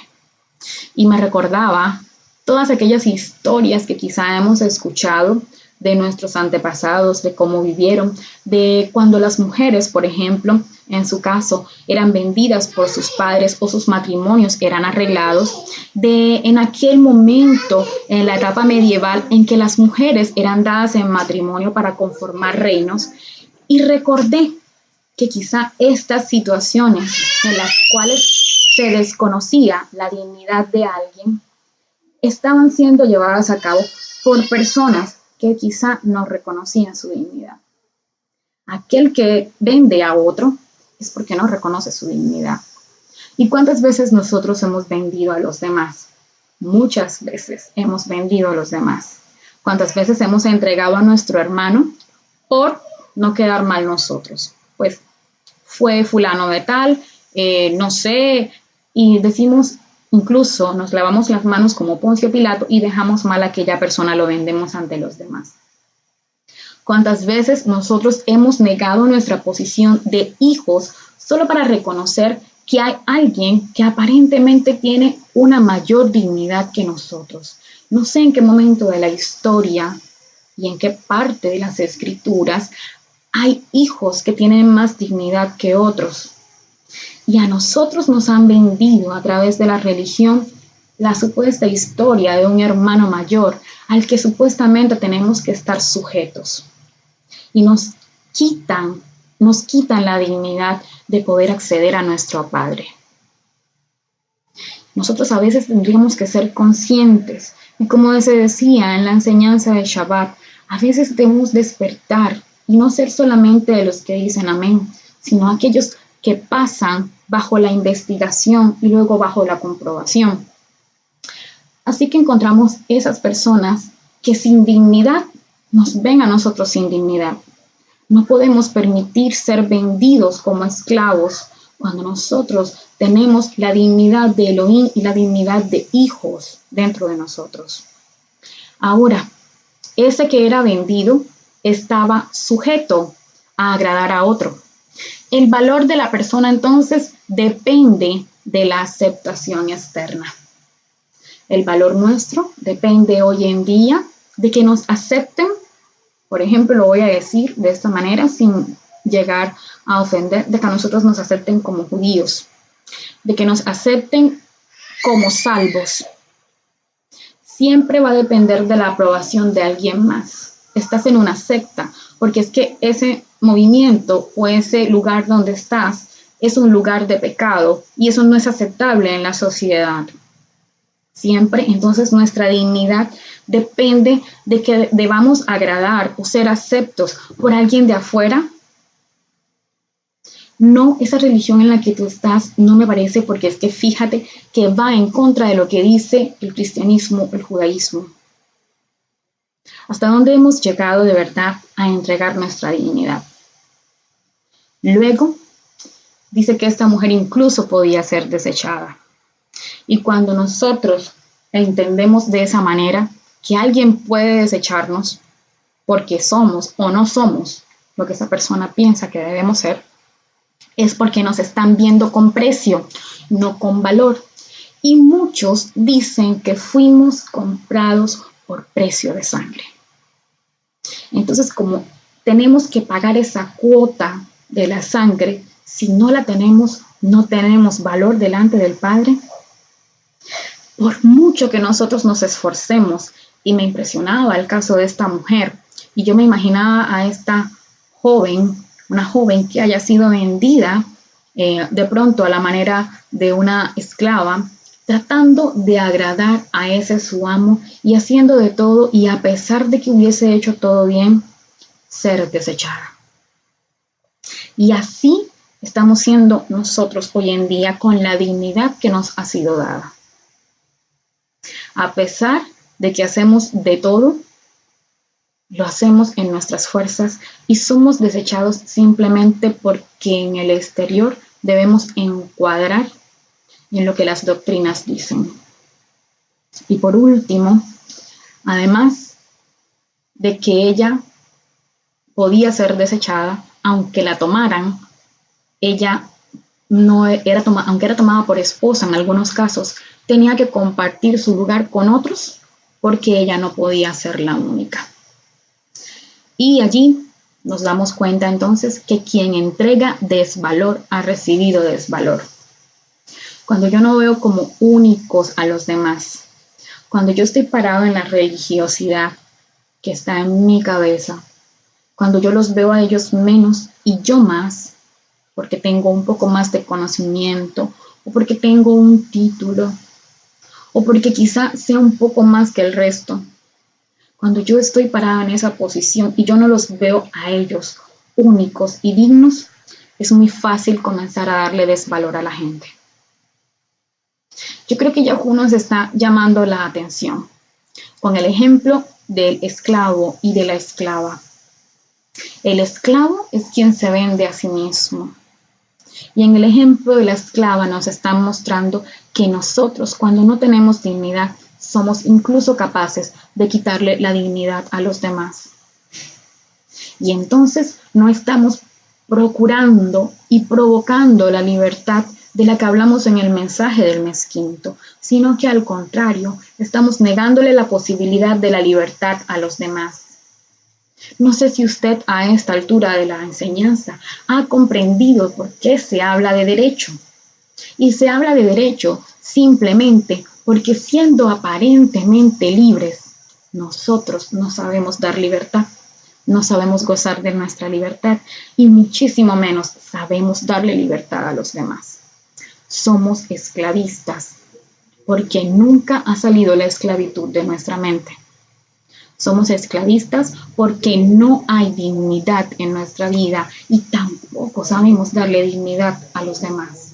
Y me recordaba todas aquellas historias que quizá hemos escuchado de nuestros antepasados, de cómo vivieron, de cuando las mujeres, por ejemplo, en su caso, eran vendidas por sus padres o sus matrimonios eran arreglados, de en aquel momento, en la etapa medieval, en que las mujeres eran dadas en matrimonio para conformar reinos, y recordé que quizá estas situaciones en las cuales se desconocía la dignidad de alguien estaban siendo llevadas a cabo por personas que quizá no reconocían su dignidad. Aquel que vende a otro es porque no reconoce su dignidad. ¿Y cuántas veces nosotros hemos vendido a los demás? Muchas veces hemos vendido a los demás. ¿Cuántas veces hemos entregado a nuestro hermano por no quedar mal nosotros? Pues fue fulano de tal, no sé, y decimos, incluso nos lavamos las manos como Poncio Pilato y dejamos mal a aquella persona, lo vendemos ante los demás. ¿Cuántas veces nosotros hemos negado nuestra posición de hijos solo para reconocer que hay alguien que aparentemente tiene una mayor dignidad que nosotros. No sé en qué momento de la historia y en qué parte de las escrituras hay hijos que tienen más dignidad que otros. Y a nosotros nos han vendido a través de la religión la supuesta historia de un hermano mayor al que supuestamente tenemos que estar sujetos. Y quitan la dignidad de poder acceder a nuestro Padre. Nosotros a veces tendríamos que ser conscientes, y como se decía en la enseñanza de Shabbat, a veces debemos despertar y no ser solamente de los que dicen amén, sino aquellos que pasan bajo la investigación y luego bajo la comprobación. Así que encontramos esas personas que sin dignidad nos ven a nosotros sin dignidad. No podemos permitir ser vendidos como esclavos cuando nosotros tenemos la dignidad de Elohim y la dignidad de hijos dentro de nosotros. Ahora, ese que era vendido estaba sujeto a agradar a otro. El valor de la persona entonces depende de la aceptación externa. El valor nuestro depende hoy en día de que nos acepten. Por ejemplo, lo voy a decir de esta manera sin llegar a ofender, de que a nosotros nos acepten como judíos, de que nos acepten como salvos. Siempre va a depender de la aprobación de alguien más. Estás en una secta, porque es que ese movimiento o ese lugar donde estás es un lugar de pecado y eso no es aceptable en la sociedad. Siempre, entonces, nuestra dignidad depende de que debamos agradar o ser aceptos por alguien de afuera. No, esa religión en la que tú estás no me parece, porque es que fíjate que va en contra de lo que dice el cristianismo, el judaísmo. ¿Hasta dónde hemos llegado de verdad a entregar nuestra dignidad? Luego, dice que esta mujer incluso podía ser desechada. Y cuando nosotros entendemos de esa manera que alguien puede desecharnos porque somos o no somos lo que esa persona piensa que debemos ser, es porque nos están viendo con precio, no con valor. Y muchos dicen que fuimos comprados por precio de sangre. Entonces, como tenemos que pagar esa cuota de la sangre, si no la tenemos, no tenemos valor delante del Padre. Por mucho que nosotros nos esforcemos, y me impresionaba el caso de esta mujer, y yo me imaginaba a esta joven, una joven que haya sido vendida de pronto a la manera de una esclava, tratando de agradar a ese su amo y haciendo de todo, y a pesar de que hubiese hecho todo bien, ser desechada. Y así estamos siendo nosotros hoy en día con la dignidad que nos ha sido dada. A pesar de que hacemos de todo, lo hacemos en nuestras fuerzas y somos desechados simplemente porque en el exterior debemos encuadrar en lo que las doctrinas dicen. Y por último, además de que ella podía ser desechada, aunque la tomaran, ella no era aunque era tomada por esposa en algunos casos, tenía que compartir su lugar con otros porque ella no podía ser la única. Y allí nos damos cuenta entonces que quien entrega desvalor ha recibido desvalor. Cuando yo no veo como únicos a los demás, cuando yo estoy parado en la religiosidad que está en mi cabeza, cuando yo los veo a ellos menos y yo más, porque tengo un poco más de conocimiento, o porque tengo un título, o porque quizá sea un poco más que el resto. Cuando yo estoy parada en esa posición y yo no los veo a ellos únicos y dignos, es muy fácil comenzar a darle desvalor a la gente. Yo creo que Yahú nos está llamando la atención con el ejemplo del esclavo y de la esclava. El esclavo es quien se vende a sí mismo. Y en el ejemplo de la esclava nos están mostrando que nosotros, cuando no tenemos dignidad, somos incluso capaces de quitarle la dignidad a los demás. Y entonces no estamos procurando y provocando la libertad de la que hablamos en el mensaje del mes quinto, sino que al contrario, estamos negándole la posibilidad de la libertad a los demás. No sé si usted a esta altura de la enseñanza ha comprendido por qué se habla de derecho. Y se habla de derecho simplemente porque siendo aparentemente libres, nosotros no sabemos dar libertad, no sabemos gozar de nuestra libertad y muchísimo menos sabemos darle libertad a los demás. Somos esclavistas porque nunca ha salido la esclavitud de nuestra mente. Somos esclavistas porque no hay dignidad en nuestra vida y tampoco sabemos darle dignidad a los demás.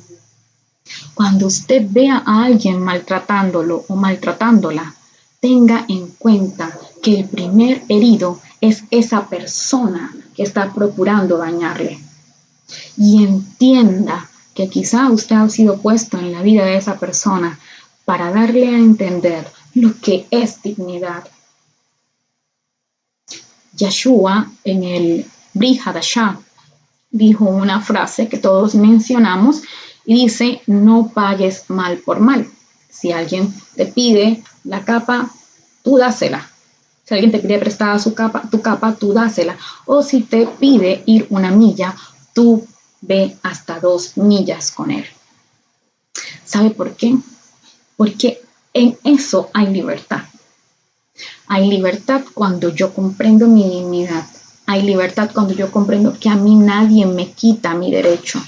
Cuando usted vea a alguien maltratándolo o maltratándola, tenga en cuenta que el primer herido es esa persona que está procurando dañarle. Y entienda que quizá usted ha sido puesto en la vida de esa persona para darle a entender lo que es dignidad. Yeshua en el Brit Hadashah dijo una frase que todos mencionamos y dice: no pagues mal por mal. Si alguien te pide la capa, tú dásela. Si alguien te pide prestada tu capa, tú dásela. O si te pide ir 1 milla, tú ve hasta 2 millas con él. ¿Sabe por qué? Porque en eso hay libertad. Hay libertad cuando yo comprendo mi dignidad. Hay libertad cuando yo comprendo que a mí nadie me quita mi derecho.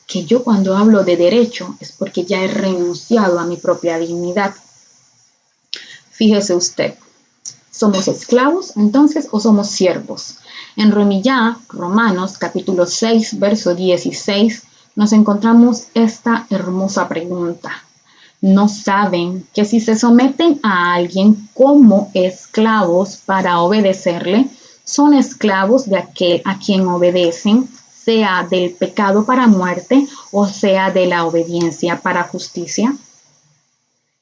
Que yo cuando hablo de derecho es porque ya he renunciado a mi propia dignidad. Fíjese usted, ¿somos esclavos entonces o somos siervos? En Romanos capítulo 6, verso 16, nos encontramos esta hermosa pregunta. ¿No saben que si se someten a alguien como esclavos para obedecerle, son esclavos de aquel a quien obedecen, sea del pecado para muerte o sea de la obediencia para justicia?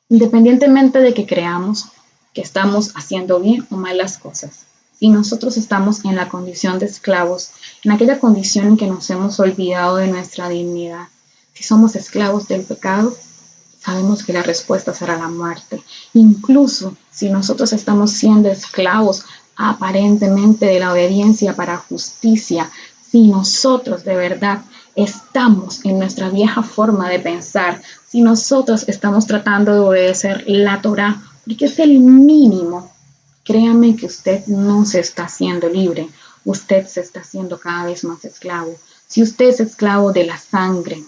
Independientemente de que creamos que estamos haciendo bien o mal las cosas, si nosotros estamos en la condición de esclavos, en aquella condición en que nos hemos olvidado de nuestra dignidad, si somos esclavos del pecado, sabemos que la respuesta será la muerte. Incluso si nosotros estamos siendo esclavos aparentemente de la obediencia para justicia, si nosotros de verdad estamos en nuestra vieja forma de pensar, si nosotros estamos tratando de obedecer la Torá, porque es el mínimo, créame que usted no se está haciendo libre, usted se está haciendo cada vez más esclavo. Si usted es esclavo de la sangre,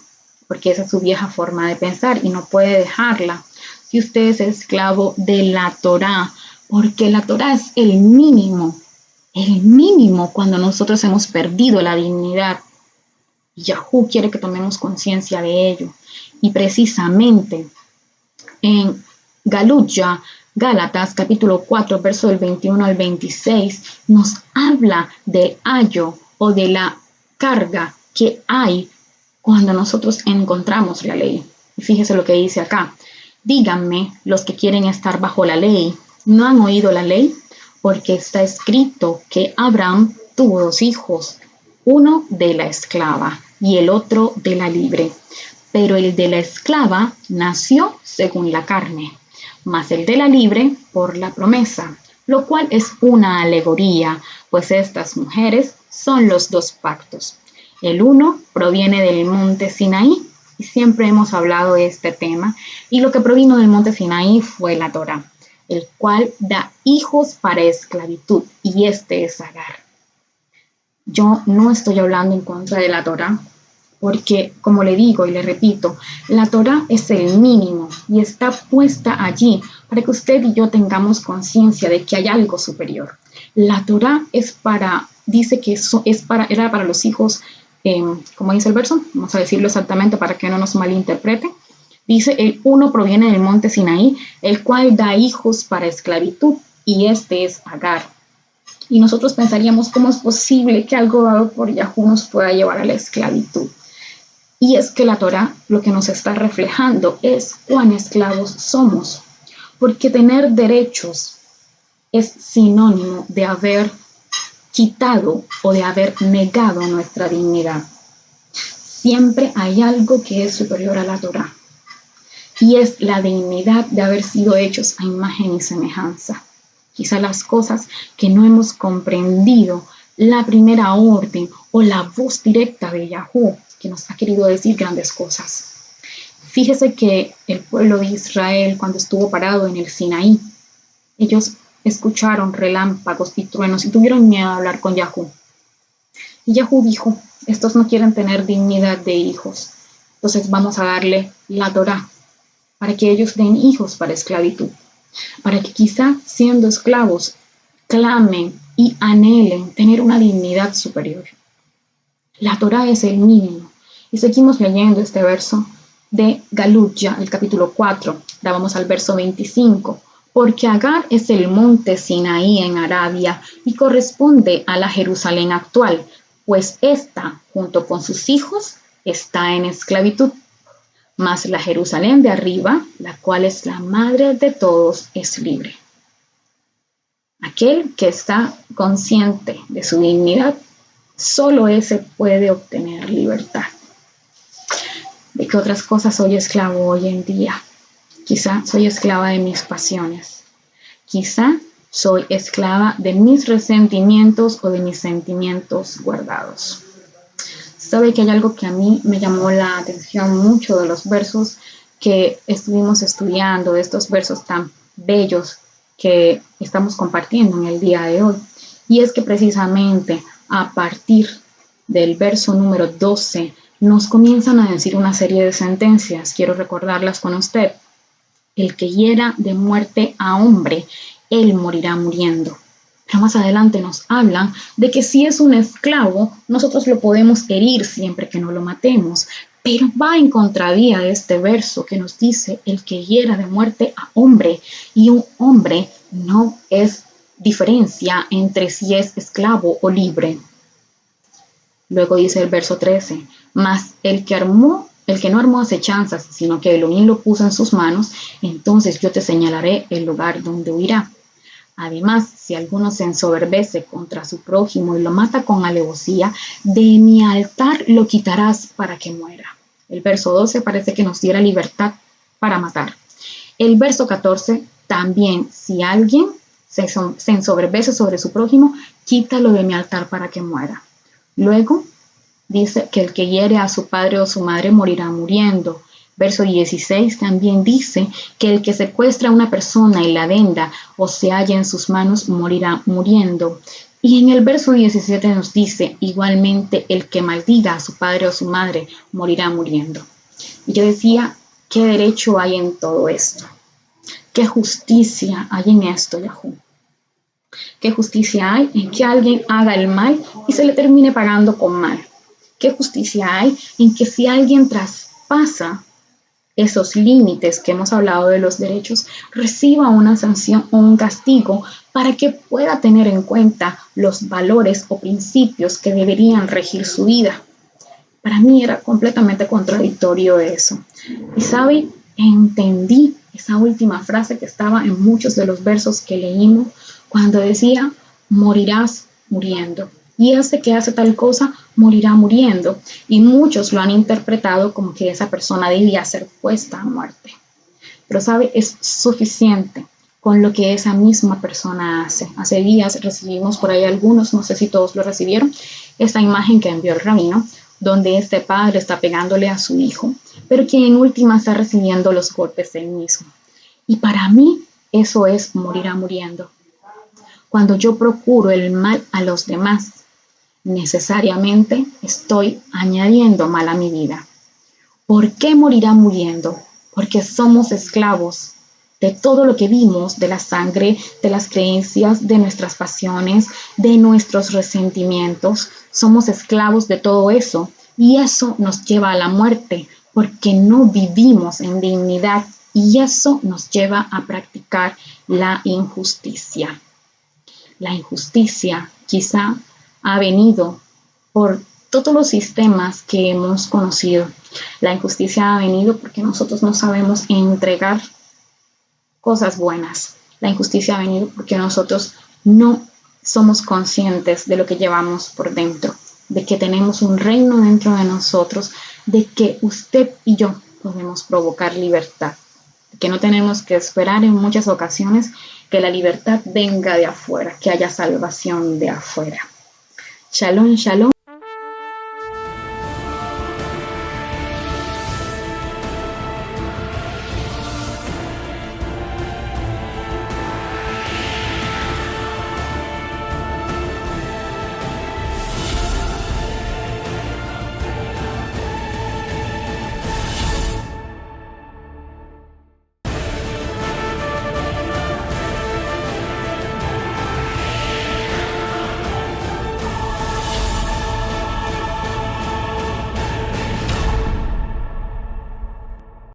porque esa es su vieja forma de pensar y no puede dejarla. Si usted es esclavo de la Torá, porque la Torá es el mínimo cuando nosotros hemos perdido la dignidad. Y Yahú quiere que tomemos conciencia de ello. Y precisamente en Gálatas capítulo 4, verso del 21 al 26, nos habla del ayo o de la carga que hay cuando nosotros encontramos la ley. Y fíjese lo que dice acá. Díganme los que quieren estar bajo la ley, ¿no han oído la ley? Porque está escrito que Abraham tuvo 2 hijos, uno de la esclava y el otro de la libre. Pero el de la esclava nació según la carne, mas el de la libre por la promesa, lo cual es una alegoría, pues estas mujeres son los 2 pactos. El uno proviene del monte Sinaí, y siempre hemos hablado de este tema, y lo que provino del monte Sinaí fue la Torá, el cual da hijos para esclavitud, y este es Agar. Yo no estoy hablando en contra de la Torá, porque, como le digo y le repito, la Torá es el mínimo y está puesta allí para que usted y yo tengamos conciencia de que hay algo superior. La Torá dice que era para los hijos, como dice el verso, vamos a decirlo exactamente para que no nos malinterprete. Dice, el uno proviene del monte Sinaí, el cual da hijos para esclavitud, y este es Agar. Y nosotros pensaríamos, ¿cómo es posible que algo dado por Yahú nos pueda llevar a la esclavitud? Y es que la Torá lo que nos está reflejando es cuán esclavos somos, porque tener derechos es sinónimo de haber quitado o de haber negado nuestra dignidad. siempre hay algo que es superior a la Torá, y es la dignidad de haber sido hechos a imagen y semejanza. Quizá las cosas que no hemos comprendido, la primera orden o la voz directa de Yahweh, que nos ha querido decir grandes cosas. Fíjese que el pueblo de Israel, cuando estuvo parado en el Sinaí, ellos escucharon relámpagos y truenos y tuvieron miedo a hablar con Yahweh. Y Yahweh dijo, estos no quieren tener dignidad de hijos, entonces vamos a darle la Torá para que ellos den hijos para esclavitud, para que quizá siendo esclavos clamen y anhelen tener una dignidad superior. La Torá es el mínimo. Y seguimos leyendo este verso de Galut, ya el capítulo 4. Ahora vamos al verso 25. Porque Agar es el monte Sinaí en Arabia y corresponde a la Jerusalén actual, pues ésta, junto con sus hijos, está en esclavitud. Mas la Jerusalén de arriba, la cual es la madre de todos, es libre. Aquel que está consciente de su dignidad, solo ese puede obtener libertad. ¿De qué otras cosas soy esclavo hoy en día? Quizá soy esclava de mis pasiones. Quizá soy esclava de mis resentimientos o de mis sentimientos guardados. Sabe que hay algo que a mí me llamó la atención mucho de los versos que estuvimos estudiando, de estos versos tan bellos que estamos compartiendo en el día de hoy. Y es que precisamente a partir del verso número 12 nos comienzan a decir una serie de sentencias. Quiero recordarlas con usted. El que hiera de muerte a hombre, él morirá muriendo. Pero más adelante nos hablan de que si es un esclavo, nosotros lo podemos herir siempre que no lo matemos. Pero va en contravía de este verso que nos dice el que hiera de muerte a hombre. Y un hombre no es diferencia entre si es esclavo o libre. Luego dice el verso 13, mas el que no armó acechanzas, sino que Elohim lo puso en sus manos, entonces yo te señalaré el lugar donde huirá. Además, si alguno se ensoberbece contra su prójimo y lo mata con alevosía, de mi altar lo quitarás para que muera. El verso 12 parece que nos diera libertad para matar. El verso 14 también, si alguien se ensoberbece sobre su prójimo, quítalo de mi altar para que muera. Luego dice que el que hiere a su padre o su madre morirá muriendo. Verso 16 también dice que el que secuestra a una persona y la venda o se halla en sus manos morirá muriendo. Y en el verso 17 nos dice igualmente el que maldiga a su padre o su madre morirá muriendo. Y yo decía, ¿qué derecho hay en todo esto? ¿Qué justicia hay en esto, Yahweh? ¿Qué justicia hay en que alguien haga el mal y se le termine pagando con mal? ¿Qué justicia hay en que si alguien traspasa esos límites que hemos hablado de los derechos, reciba una sanción o un castigo para que pueda tener en cuenta los valores o principios que deberían regir su vida? Para mí era completamente contradictorio eso. Y sabe, entendí esa última frase que estaba en muchos de los versos que leímos cuando decía, morirás muriendo. Y ese que hace tal cosa morirá muriendo. Y muchos lo han interpretado como que esa persona debía ser puesta a muerte. Pero sabe, es suficiente con lo que esa misma persona hace. Hace días recibimos por ahí algunos, no sé si todos lo recibieron, esta imagen que envió el rabino, donde este padre está pegándole a su hijo, pero quien en última está recibiendo los golpes él mismo. Y para mí eso es morirá muriendo. Cuando yo procuro el mal a los demás, necesariamente estoy añadiendo mal a mi vida. ¿Por qué morirá muriendo? Porque somos esclavos de todo lo que vimos, de la sangre, de las creencias, de nuestras pasiones, de nuestros resentimientos. Somos esclavos de todo eso y eso nos lleva a la muerte porque no vivimos en dignidad y eso nos lleva a practicar la injusticia. La injusticia quizá ha venido por todos los sistemas que hemos conocido. La injusticia ha venido porque nosotros no sabemos entregar cosas buenas. La injusticia ha venido porque nosotros no somos conscientes de lo que llevamos por dentro, de que tenemos un reino dentro de nosotros, de que usted y yo podemos provocar libertad, que no tenemos que esperar en muchas ocasiones que la libertad venga de afuera, que haya salvación de afuera. Shalom, shalom.